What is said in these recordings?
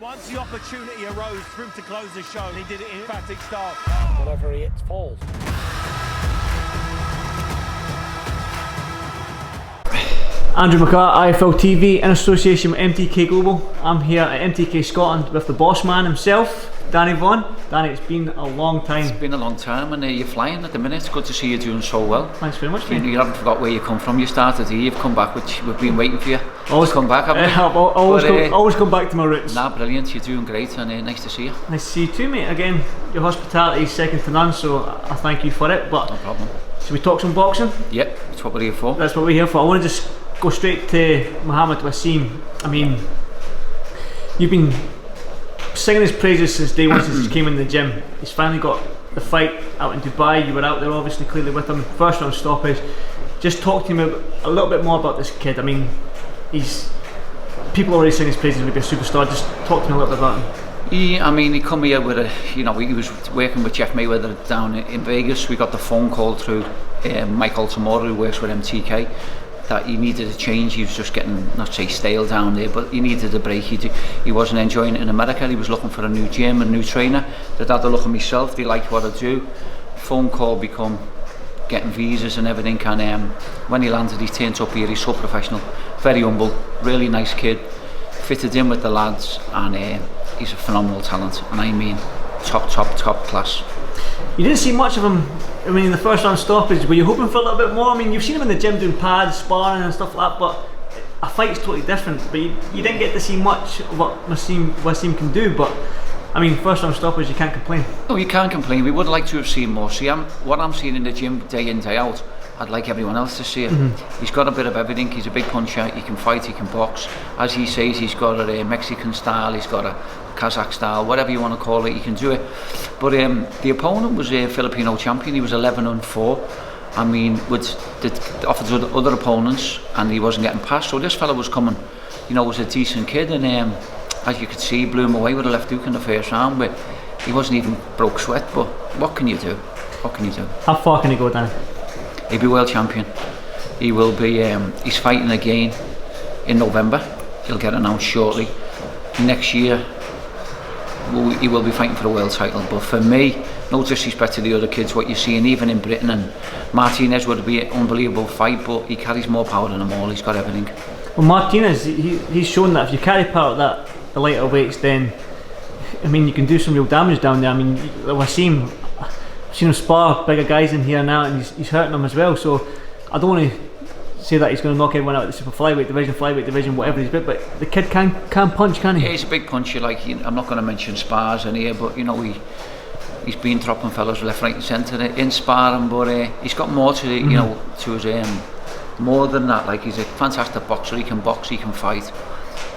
Once the opportunity arose for him to close the show, he did it in emphatic style. Whatever he hits falls. Andrew McCART, IFL TV, in association with MTK Global. I'm here at MTK Scotland with the boss man himself, Danny Vaughan. Danny, it's been a long time. It's been a long time, and you're flying at the minute. It's good to see you doing so well. Thanks very much. You haven't forgot where you come from. You started here, you've come back, which we've been waiting for you. Always come back, haven't you? Always come back to my roots. Nah, brilliant. You're doing great, and nice to see you. Nice to see you too, mate. Again, your hospitality is second to none, so I thank you for it. But no problem. Should we talk some boxing? Yep, that's what we're here for. That's what we're here for. I want to just go straight to Mohammed Waseem. I mean, you've been singing his praises since day one, since he came in the gym. He's finally got the fight out in Dubai. You were out there obviously clearly with him. First round stoppage. Just talk to him a little bit more about this kid. I mean, people already sing his praises, maybe a superstar. Just talk to me a little bit about him. He come here with he was working with Jeff Mayweather down in Vegas. We got the phone call through Michael Tamora, who works with MTK, that he needed a change. He was just getting, not say stale down there, but he needed a break. He wasn't enjoying it in America. He was looking for a new gym, a new trainer. They'd had a look at myself, they liked what I do. Phone call become getting visas and everything, and when he landed, he turned up here. He's so professional, very humble, really nice kid, fitted in with the lads, and he's a phenomenal talent, and I mean top class. You didn't see much of him, I mean, in the first round stoppage. Were you hoping for a little bit more? I mean, you've seen him in the gym doing pads, sparring and stuff like that, but a fight's totally different. But you didn't get to see much of what Waseem can do, but I mean, first round stoppage, you can't complain. No, you can't complain. We would like to have seen more. See, what I'm seeing in the gym day in, day out, I'd like everyone else to see it. He's got a bit of everything. He's a big puncher, he can fight, he can box. As he says, he's got a Mexican style, he's got a Kazakh style, whatever you want to call it, he can do it. But the opponent was a Filipino champion. He was 11-4. I mean, offered other opponents, and he wasn't getting past. So this fella was coming, was a decent kid, and as you could see, he blew him away with a left hook in the first round. But he wasn't even broke sweat. But what can you do? What can you do? How far can he go down? He'll be world champion. He will be. He's fighting again in November. He'll get announced shortly. Next year, he will be fighting for the world title. But for me, no disrespect to the other kids, what you're seeing even in Britain, and Martinez would be an unbelievable fight, but he carries more power than them all. He's got everything. Well, Martinez, he's shown that if you carry power at the lighter weights, then I mean, you can do some real damage down there. I mean, Waseem, I've seen him spar bigger guys in here now, and he's hurting them as well. So I don't want to say that he's going to knock everyone out of the super flyweight division, whatever he's bit, but the kid can punch, can he? Yeah, he's a big puncher. Like, I'm not going to mention spars in here, but he's been dropping fellas left, right, and centre in sparring. But he's got more to to his more than that. Like, he's a fantastic boxer. He can box, he can fight.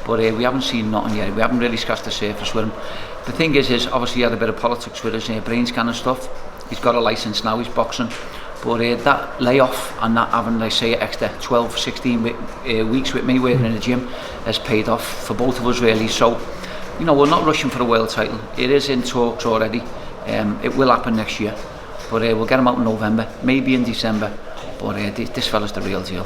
But we haven't seen nothing yet. We haven't really scratched the surface with him. The thing is obviously he had a bit of politics with his brain scan and stuff. He's got a licence now, he's boxing. But that layoff and that having, like, say, extra 12, 16 weeks with me working in the gym has paid off for both of us, really. So, we're not rushing for a world title. It is in talks already. It will happen next year. But we'll get him out in November, maybe in December. But this fella's the real deal.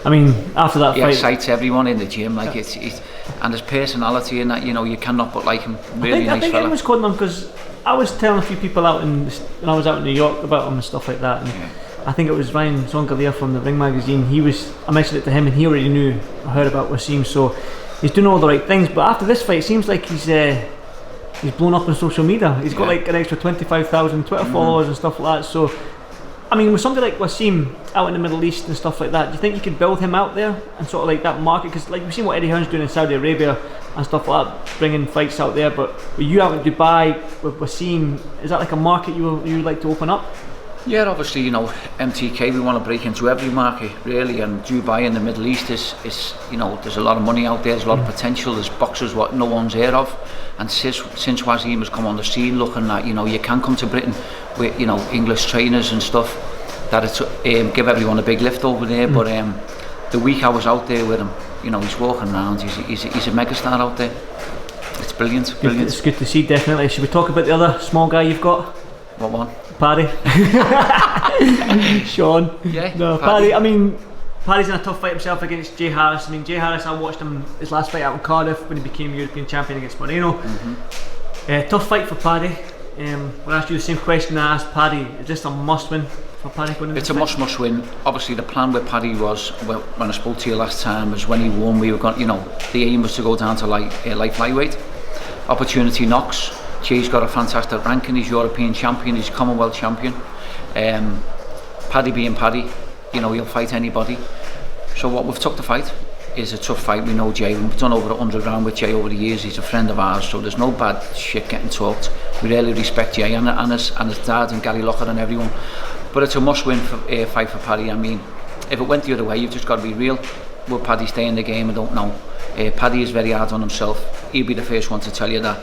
I mean, after that fight, he excites everyone in the gym. Like, it's and his personality and that, you cannot but like him. Really nice fella. I think everyone's calling him, because I was telling a few people out when I was out in New York about him and stuff like that. And I think it was Ryan Zongalia from the Ring magazine. I mentioned it to him, and he already heard about Waseem. So he's doing all the right things. But after this fight, it seems like he's blown up on social media. He's got like an extra 25,000 Twitter followers and stuff like that. So, I mean, with somebody like Waseem out in the Middle East and stuff like that, do you think you could build him out there and sort of like that market? Because like we've seen what Eddie Hearn's doing in Saudi Arabia and stuff like that, bringing fights out there. But with you out in Dubai with Waseem, is that like a market you would like to open up? Yeah, obviously, MTK, we want to break into every market, really, and Dubai and the Middle East is there's a lot of money out there, there's a lot of potential, there's boxers what no one's heard of, and since Waseem has come on the scene, looking at, you can come to Britain with, English trainers and stuff, that it's give everyone a big lift over there. But the week I was out there with him, he's walking around, he's a megastar out there. It's brilliant. It's good to see, definitely. Should we talk about the other small guy you've got? What one? Paddy. Sean. Yeah. No, Paddy. I mean, Paddy's in a tough fight himself against Jay Harris. I mean, Jay Harris, I watched him his last fight out in Cardiff when he became European champion against Moreno. Tough fight for Paddy. We'll ask you the same question I asked Paddy. Is this a must win for Paddy going into It's a must win. Obviously the plan with Paddy was, well, when I spoke to you last time, was when he won we were going, you know, the aim was to go down to light flyweight. Opportunity knocks. Jay's got a fantastic ranking, he's European champion, he's Commonwealth champion. Paddy being Paddy, you know, he'll fight anybody. So what we've took the fight is a tough fight. We know Jay, we've done over 100 round with Jay over the years, he's a friend of ours, so there's no bad shit getting talked. We really respect Jay and his dad and Gary Lockett and everyone. But it's a must-win fight for Paddy. I mean, if it went the other way, you've just got to be real. Will Paddy stay in the game? I don't know. Paddy is very hard on himself. He'll be the first one to tell you that.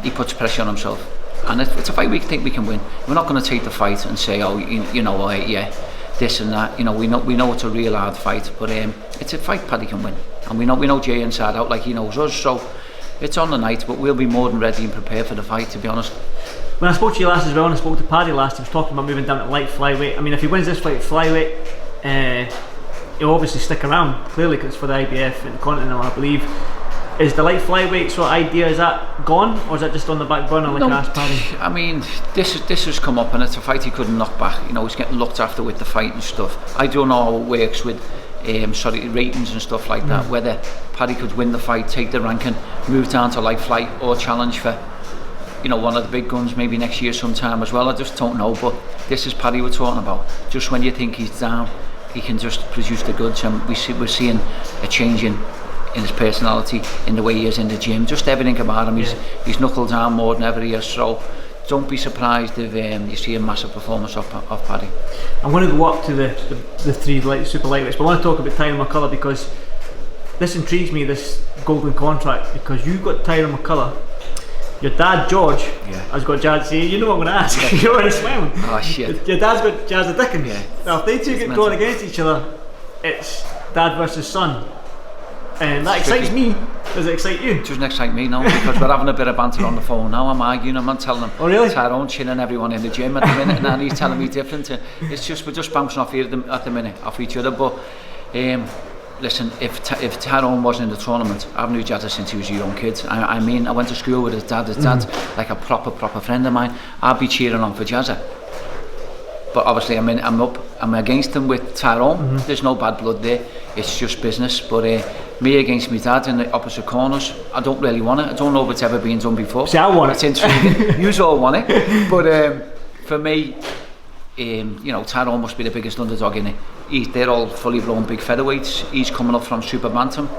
He puts pressure on himself. And it's a fight we think we can win. We're not going to take the fight and say, oh, you know, yeah, this and that. You know, we know it's a real hard fight, but it's a fight Paddy can win. And we know Jay inside out like he knows us. So it's on the night, but we'll be more than ready and prepared for the fight, to be honest. When I spoke to you last as well, and I spoke to Paddy last, he was talking about moving down to light flyweight. I mean, if he wins this fight at flyweight, he'll obviously stick around, clearly, because it's for the IBF and Continental, I believe. Is the light flyweight sort of idea, is that gone, or is that just on the back burner like I asked Paddy? I mean, this has come up, and it's a fight he couldn't knock back. You know, he's getting looked after with the fight and stuff. I don't know how it works with ratings and stuff like that, whether Paddy could win the fight, take the ranking, move down to light flight, or challenge for, you know, one of the big guns maybe next year sometime as well. I just don't know, but this is Paddy we're talking about. Just when you think he's down, he can just produce the goods, and we're seeing a change in his personality, in the way he is in the gym, just everything about him. He's knuckled down more than ever he is, so don't be surprised if you see a massive performance of Paddy. I'm going to go up to the three super lightweights, but I want to talk about Tyrone McCullough, because this intrigues me, this golden contract, because you've got Tyrone McCullough. Your dad, George, has got Jazz. See, you know what I'm going to ask. You're already smiling. Oh shit. Your dad's got Jazz Dickens. Yeah. Now, if they two get drawn against each other, it's dad versus son. And that excites me. Does it excite you? It doesn't excite me, no, because we're having a bit of banter on the phone now. I'm arguing, I'm not telling him. Oh, really? Tyrone chinning everyone in the gym at the minute, and he's telling me different. It's just, we're just bouncing off here at the minute, off each other. But listen, if Tyrone wasn't in the tournament, I've known Jazza since he was a young kid. I mean, I went to school with his dad. His dad's like a proper friend of mine. I'd be cheering on for Jazza. But obviously, I'm against him with Tyrone. There's no bad blood there. It's just business. But me against my dad in the opposite corners, I don't really want it. I don't know if it's ever been done before. See, I want it. It's intriguing. You all want it. But for me, you know, Tyrone must be the biggest underdog in it. They're all fully blown big featherweights. He's coming up from super bantam.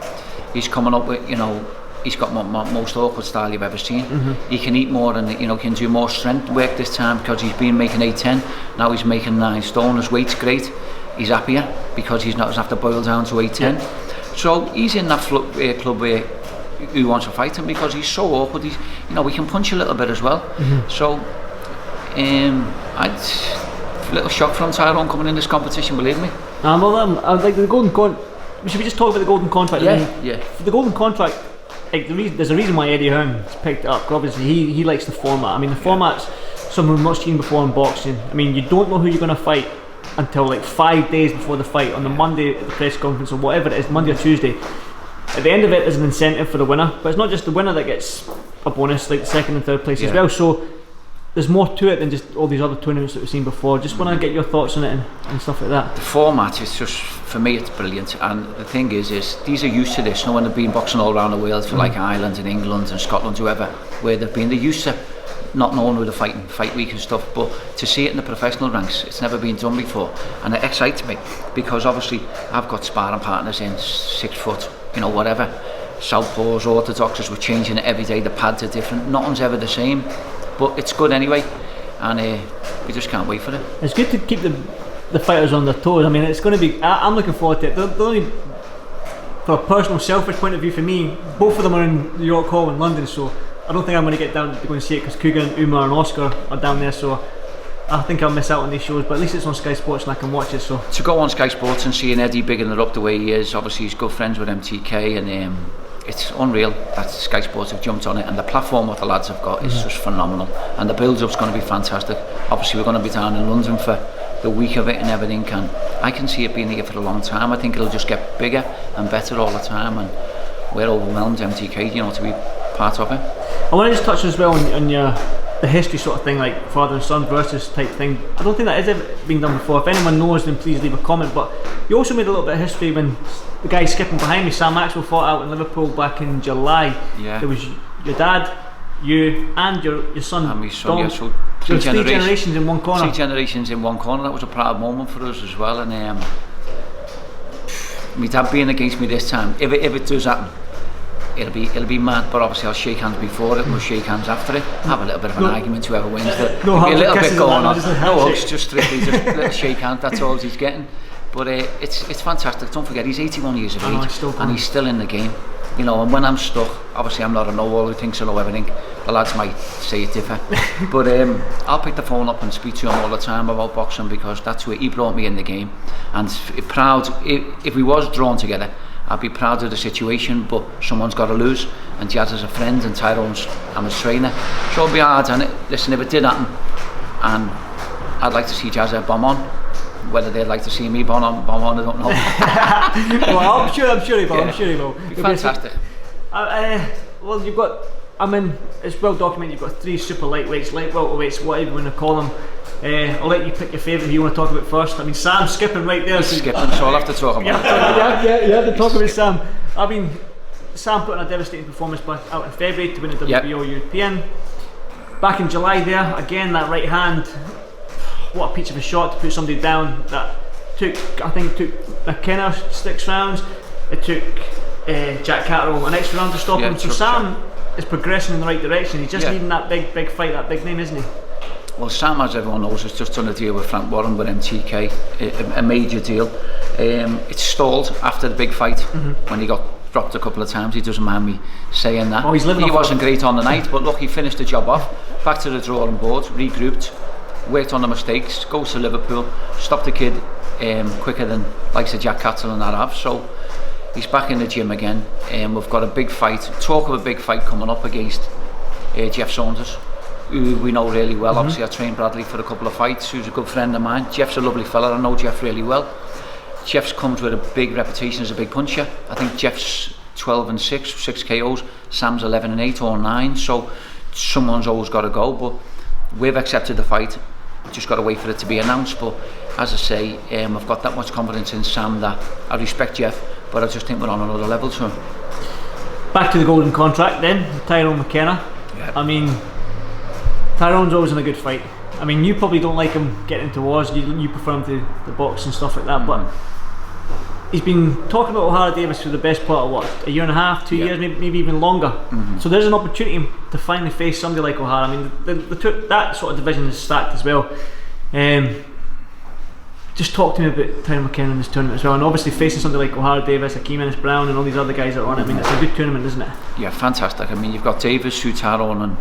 He's coming up with, you know, he's got most awkward style you've ever seen. He can eat more and, you know, can do more strength work this time, because he's been making 8-10. Now he's making 9 stone. His weight's great. He's happier because he's not doesn't have to boil down to 8-10. So he's in that club where who wants to fight him, because he's so awkward. He's, you know, he can punch a little bit as well. So I'd a little shock from Tyrone coming in this competition, believe me. Well, I'd like the golden should we just talk about the golden contract? Yeah. The golden contract, like there's a reason why Eddie Hearn's picked it up. Obviously, he likes the format. I mean, the format's something we've not seen before in boxing. I mean, you don't know who you're going to fight until like 5 days before the fight, on the Monday at the press conference or whatever it is, Monday or Tuesday. At the end of it, there's an incentive for the winner, but it's not just the winner that gets a bonus, like the second and third place as well. So there's more to it than just all these other tournaments that we've seen before. Just want to get your thoughts on it and stuff like that. The format is just, for me, it's brilliant. And the thing is these are used to this. No one have been boxing all around the world for like Ireland and England and Scotland, whoever, where they've been. They're used to not knowing who they're fighting, fight week and stuff. But to see it in the professional ranks, it's never been done before. And it excites me, because obviously I've got sparring partners in 6 foot, you know, whatever. Southpaws, orthodoxes, we're changing it every day. The pads are different. Nothing's ever the same. But it's good anyway, and we just can't wait for it. It's good to keep the fighters on their toes. I mean, it's going to be. I'm looking forward to it. The only, for a personal, selfish point of view for me, both of them are in the York Hall in London, so I don't think I'm going to get down to go and see it, because Kugan, Umar, and Oscar are down there. So I think I'll miss out on these shows. But at least it's on Sky Sports and I can watch it. So to go on Sky Sports and seeing Eddie bigging it up the way he is, obviously he's good friends with MTK, and it's unreal that Sky Sports have jumped on it, and the platform what the lads have got is just phenomenal, and the build-up's going to be fantastic. Obviously we're going to be down in London for the week of it and everything, and I can see it being here for a long time. I think it'll just get bigger and better all the time, and we're overwhelmed, MTK, to be part of it. I want to just touch as well on the history sort of thing, like father and son versus type thing. I don't think that has ever been done before. If anyone knows, then please leave a comment. But you also made a little bit of history when the guy skipping behind me, Sam Maxwell, fought out in Liverpool back in July. Yeah. There was your dad, you, and your son. And my son, Dom. yeah, so Three generations in one corner. 3 generations in one corner. That was a proud moment for us as well. And my dad being against me this time, if it does happen, it'll be mad. But obviously I'll shake hands before it and we'll shake hands after it. Have a little bit of an argument, whoever wins it. No, there'll be a little bit going on. No hugs, just strictly just a little shake hand. That's all he's getting. But it's fantastic. Don't forget, he's 81 years of age and he's still in the game. And when I'm stuck, obviously I'm not a know-all who thinks I know everything. The lads might say it different, but I'll pick the phone up and speak to him all the time about boxing, because that's where he brought me in the game. And proud, if we was drawn together, I'd be proud of the situation, but someone's got to lose, and Jazz is a friend and Tyrone's I'm his trainer, so it'll be hard. And listen, if it did happen, and I'd like to see Jazz bomb on. Whether they'd like to see me bomb on, I don't know. Well, I'm sure he will. Yeah. I'm sure he will. Fantastic. Well, you've got. It's well documented. You've got 3 super lightweights, light welterweights, whatever you want to call them. I'll let you pick your favourite. Who you want to talk about first? Sam's skipping right there. He's skipping, so I'll have to talk about it. You have to talk about Sam. Sam put in a devastating performance out in February to win the WBO European. Back in July, there again, that right hand. What a peach of a shot to put somebody down. That took McKenna 6 rounds. It took Jack Catterall an extra round to stop him. So Sam is progressing in the right direction. He's just needing that big fight, that big name, isn't he? Well, Sam, as everyone knows, has just done a deal with Frank Warren with MTK, a major deal. It stalled after the big fight when he got dropped a couple of times. He doesn't mind me saying that. He wasn't great on the night, but look, he finished the job off. Back to the drawing board, regrouped. Worked on the mistakes, goes to Liverpool, stopped the kid quicker than likes of Jack Catterall and that have. So he's back in the gym again. We've got a big fight, talk of a big fight coming up against Jeff Saunders, who we know really well. Obviously I trained Bradley for a couple of fights, who's a good friend of mine. Jeff's a lovely fella, I know Jeff really well. Jeff's comes with a big reputation as a big puncher. I think Jeff's 12-6, 6 KOs, Sam's 11-8 or 9, so someone's always got to go. But we've accepted the fight. Just got to wait for it to be announced. But as I say, I've got that much confidence in Sam that I respect Jeff, but I just think we're on another level to him. Back to the golden contract then, Tyrone McKenna. Yeah. Tyrone's always in a good fight. You probably don't like him getting into wars. You prefer him to the box and stuff like that. But he's been talking about O'Hara Davis for the best part of what, a year and a half, 2 years, maybe even longer. So there's an opportunity to finally face somebody like O'Hara. That sort of division is stacked as well. Just talk to me about Tyrone McKenna in this tournament as well, and obviously facing somebody like O'Hara Davis, Hakeem Ennis-Brown and all these other guys that are on it. It's a good tournament, isn't it? Yeah, fantastic. You've got Davis, who Tyrone and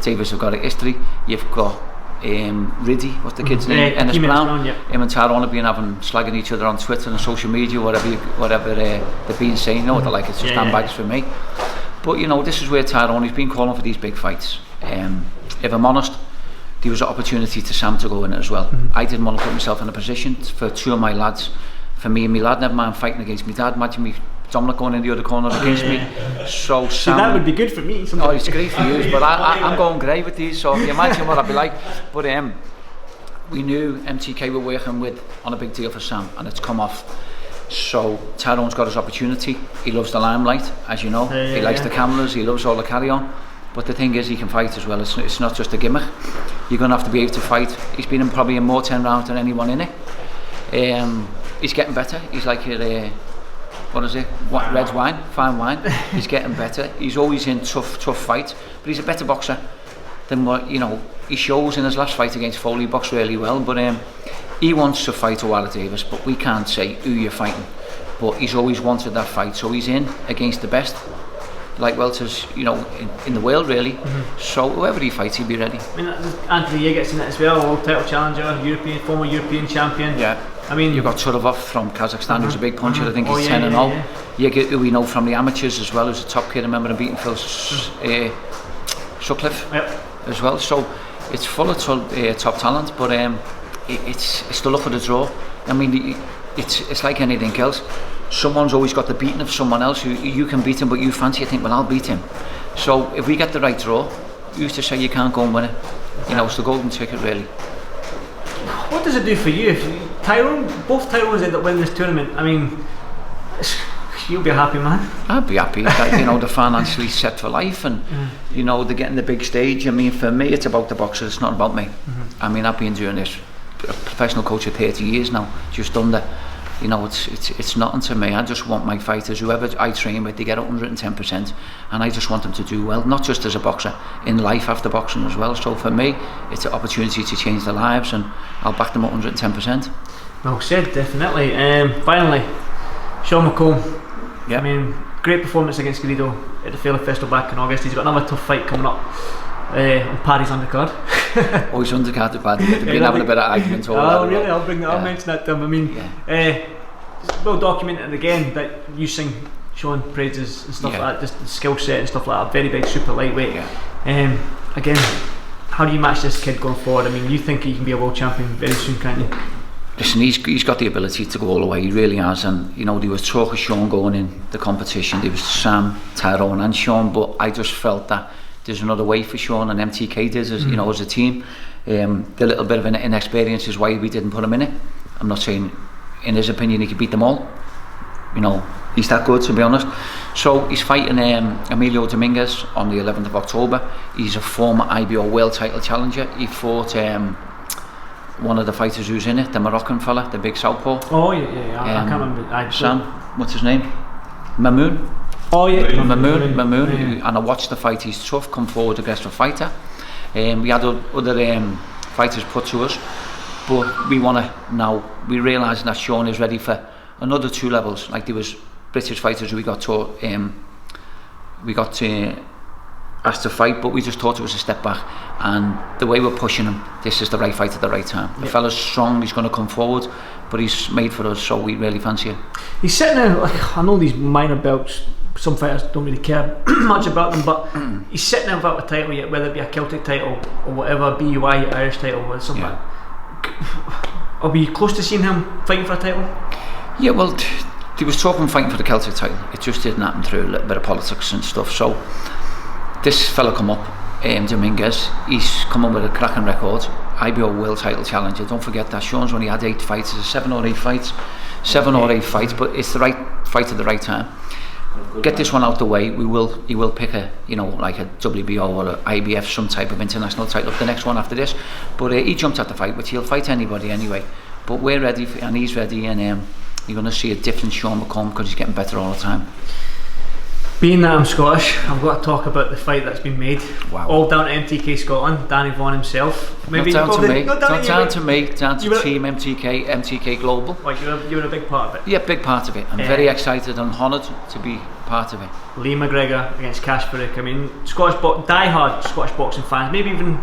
Davis have got a history. You've got Riddy, what's the kid's name? Ennis-Brown. Him and Tyrone have been slagging each other on Twitter and social media, whatever they've been saying. You know what they're like, it's just handbags for me. But this is where Tyrone, he's been calling for these big fights. If I'm honest, there was an opportunity to Sam to go in it as well. I didn't want to put myself in a position for 2 of my lads, for me and my lad, never mind fighting against my dad. Imagine me, Dominic, going in the other corner against me. So Sam, that would be good for me. Oh, it's great for you, but I'm going grey with these, so you imagine what I'd be like. But we knew MTK were working on a big deal for Sam, and it's come off. So Tyrone's got his opportunity. He loves the limelight, as you know. He likes the cameras, he loves all the carry-on. But the thing is, he can fight as well. It's not just a gimmick. You're going to have to be able to fight. He's been in probably in more 10 rounds than anyone in it. He's getting better. He's like what is it? Red wine, fine wine. He's getting better. He's always in tough fights, but he's a better boxer than what he shows in his last fight against Foley. He boxed really well, but he wants to fight O'Hara Davis, but we can't say who you're fighting. But he's always wanted that fight, so he's in against the best light welters, in the world really. So whoever he fights, he'll be ready. Anthony Ye gets in it as well, world title challenger, former European champion. You've got Turovov from Kazakhstan, who's a big puncher. I think he's 10-0. You get who we know from the amateurs as well, who's a top kid. I remember him beating Phil Sutcliffe as well. So it's full of top talent, but it's the luck of the draw. I mean, it's like anything else. Someone's always got the beating of someone else. You can beat him, but you fancy, you think, well, I'll beat him. So if we get the right draw, we used to say you can't go and win it. You know, it's the golden ticket, really. What does it do for you if both Tyrones end up winning this tournament? I mean, you'll be a happy man. I'd be happy that, you know, they're financially set for life, and you know, they're getting the big stage. I mean, for me, it's about the boxers, it's not about me. I mean, I've been doing this, a professional coach for 30 years now, just under. You know, it's nothing to me. I just want my fighters, whoever I train with, they get 110%, and I just want them to do well, not just as a boxer, in life after boxing as well. So for me, it's an opportunity to change their lives, and I'll back them 110%. Well said, definitely. Finally, Sean McComb. Yeah. I mean, great performance against Garrido at the Fairley Festival back in August. He's got another tough fight coming up on Paddy's undercard. Oh, he's undercard to Paddy. They've been having a bit of argument over that. Oh, really? I'll mention that to him. I mean, it's well documented again that you sing Sean praises and stuff like that, just the skill set and stuff like that. Very big, super lightweight. Again, how do you match this kid going forward? I mean, you think he can be a world champion very soon, can't you? Listen, he's got the ability to go all the way, he really has. And you know, there was talk of Sean going in the competition. There was Sam, Tyrone and Sean, but I just felt that there's another way for Sean, and MTK did, as you know, as a team. The little bit of an inexperience is why we didn't put him in it. I'm not saying, in his opinion, he could beat them all. You know, he's that good, to be honest. So he's fighting Emilio Dominguez on the 11th of October. He's a former IBO world title challenger. He fought one of the fighters who's in it, the Moroccan fella, the big southpaw. Oh yeah. I can't remember. Sam, what's his name? Mamoon. Oh yeah, Mamoon. And I watched the fight. He's tough, come forward, aggressive fighter. We had other fighters put to us, but we want to now. We realise that Sean is ready for another 2 levels. Like there was British fighters who we got asked to fight, but we just thought it was a step back. And the way we're pushing him, this is the right fight at the right time. The fella's strong. He's going to come forward, but he's made for us, so we really fancy him. He's sitting there, like, I know these minor belts, some fighters don't really care much about them, but he's sitting there without a title yet, whether it be a Celtic title or whatever, BUI Irish title or something. Are we close to seeing him fighting for a title? Yeah, well, there was talk of him fighting for the Celtic title. It just didn't happen through a little bit of politics and stuff. So this fella come up, Dominguez, he's come on with a cracking record, IBO world title challenger. Don't forget that Sean's only had 8 fights. It's 7 or 8 fights, but it's the right fight at the right time. Get this one out the way. He will pick a, you know, like a WBO or a IBF, some type of international title, the next one after this. But he jumped at the fight, but he'll fight anybody anyway. But we're ready and he's ready, and you're going to see a different Sean McComb because he's getting better all the time. Being that I'm Scottish, I've got to talk about the fight that's been made. Wow. All down to MTK Scotland, Danny Vaughan himself. Maybe not down to me, down to Team MTK, MTK Global. Like you were a big part of it? Yeah, big part of it. I'm very excited and honoured to be part of it. Lee McGregor against Kasparek. I mean, die-hard Scottish boxing fans, maybe even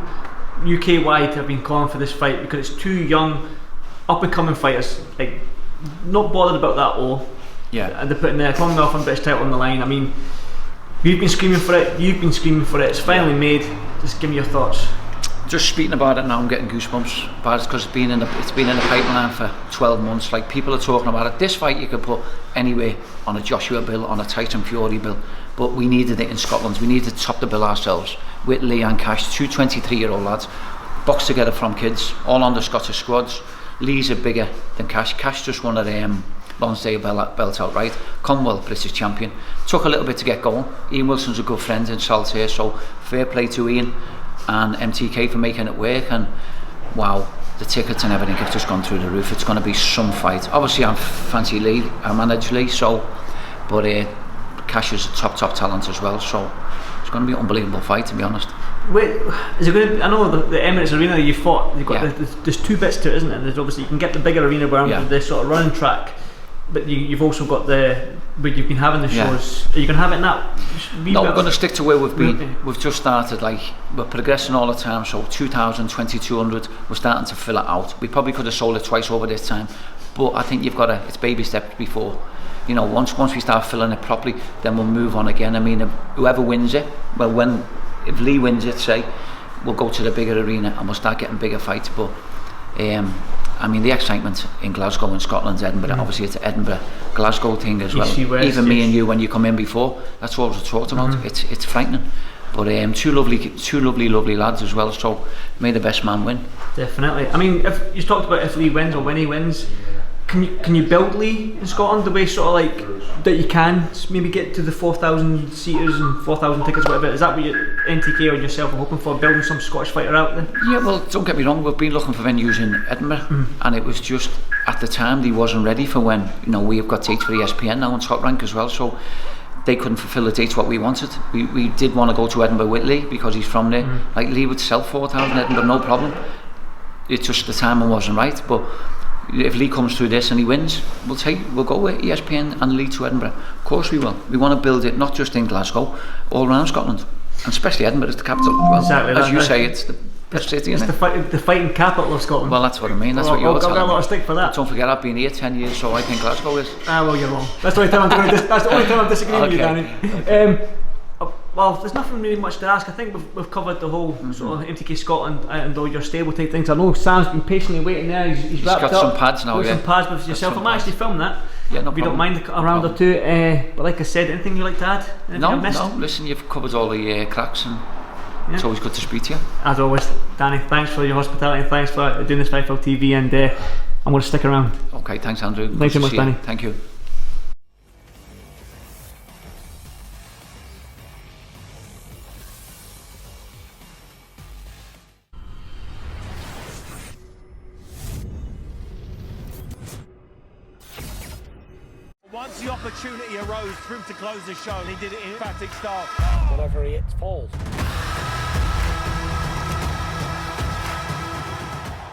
UK-wide, have been calling for this fight because it's 2 young, up-and-coming fighters, like, not bothered about that all. Yeah. And they're putting the Commonwealth and British title on the line. I mean, we've been screaming for it, you've been screaming for it, it's finally made. Just give me your thoughts. Just speaking about it now, I'm getting goosebumps, because it's been in the pipeline for 12 months. Like, people are talking about it. This fight you could put anywhere on a Joshua bill, on a Tyson Fury bill, but we needed it in Scotland. We needed to top the bill ourselves with Lee and Cash, 2 23-year-old lads, boxed together from kids, all on the Scottish squads. Lee's are bigger than Cash. Cash just won a Lonsdale belt outright, Commonwealth British champion. Took a little bit to get going. Ian Wilson's a good friend in Saltaire, so fair play to Ian and MTK for making it work. And wow, the tickets and everything have just gone through the roof. It's going to be some fight. Obviously I fancy Lee, I manage Lee, but Cash is a top talent as well, so it's going to be an unbelievable fight, to be honest. Wait, is it going to be, I know the Emirates Arena that you fought, you've got there's 2 bits to it, isn't it? There's obviously, you can get the bigger arena where the sort of running track, but you've also got where you've been having the shows. Are you going to have it now? No, we're going to stick to where we've been. We've just started, like, we're progressing all the time, so 2,000, 2,200, we're starting to fill it out. We probably could have sold it twice over this time, but I think it's baby steps before, you know, once we start filling it properly, then we'll move on again. I mean, whoever wins it, well, if Lee wins it, say, we'll go to the bigger arena and we'll start getting bigger fights, but I mean, the excitement in Glasgow and Scotland, Edinburgh, obviously it's Edinburgh, Glasgow thing as well. Even me and you, when you come in before, that's what we talked about. It's frightening. But two lovely lads as well, so may the best man win. Definitely. I mean, if you talked about if Lee wins or when he wins, can you build Lee in Scotland the way sort of like that you can maybe get to the 4,000 seaters and 4,000 tickets, whatever? Is that what you, MTK or yourself are hoping for, building some Scottish fighter out there? Yeah, well, don't get me wrong, we've been looking for venues in Edinburgh, and it was just at the time they wasn't ready for when, you know, we've got dates for ESPN now on Top Rank as well, so they couldn't fulfil the dates what we wanted. We did want to go to Edinburgh with Lee because he's from there. Like Lee would sell 4,000 Edinburgh, no problem. It's just the timing wasn't right, but if Lee comes through this and he wins, we'll go with ESPN and Lee to Edinburgh. Of course we will. We want to build it not just in Glasgow, all around Scotland, and especially Edinburgh is the capital. Well, exactly, as you say, it's the best city. It's the fighting capital of Scotland. Well, that's what I mean. That's what you're telling me. I've got a lot of stick for that. But don't forget, I've been here 10 years, so I think Glasgow is. Ah, well, you're wrong. That's the only time I'm disagreeing with you, Danny. Okay. Well, there's nothing really much to ask. I think we've covered the whole sort of MTK Scotland and all your stable type things. I know Sam's been patiently waiting there. He's wrapped got up. some pads now, Some pads with yourself. I might actually film that. Yeah, no if you don't problem. mind a round or two. But like I said, anything you like to add? Anything I've missed? No. Listen, you've covered all the cracks, and it's always good to speak to you. As always, Danny. Thanks for your hospitality and thanks for doing this for IFL TV. And I'm going to stick around. Okay, thanks, Andrew. Thanks so much, Danny. Thank you. Once the opportunity arose for him to close the show, and he did it in emphatic style. Whatever he hits falls.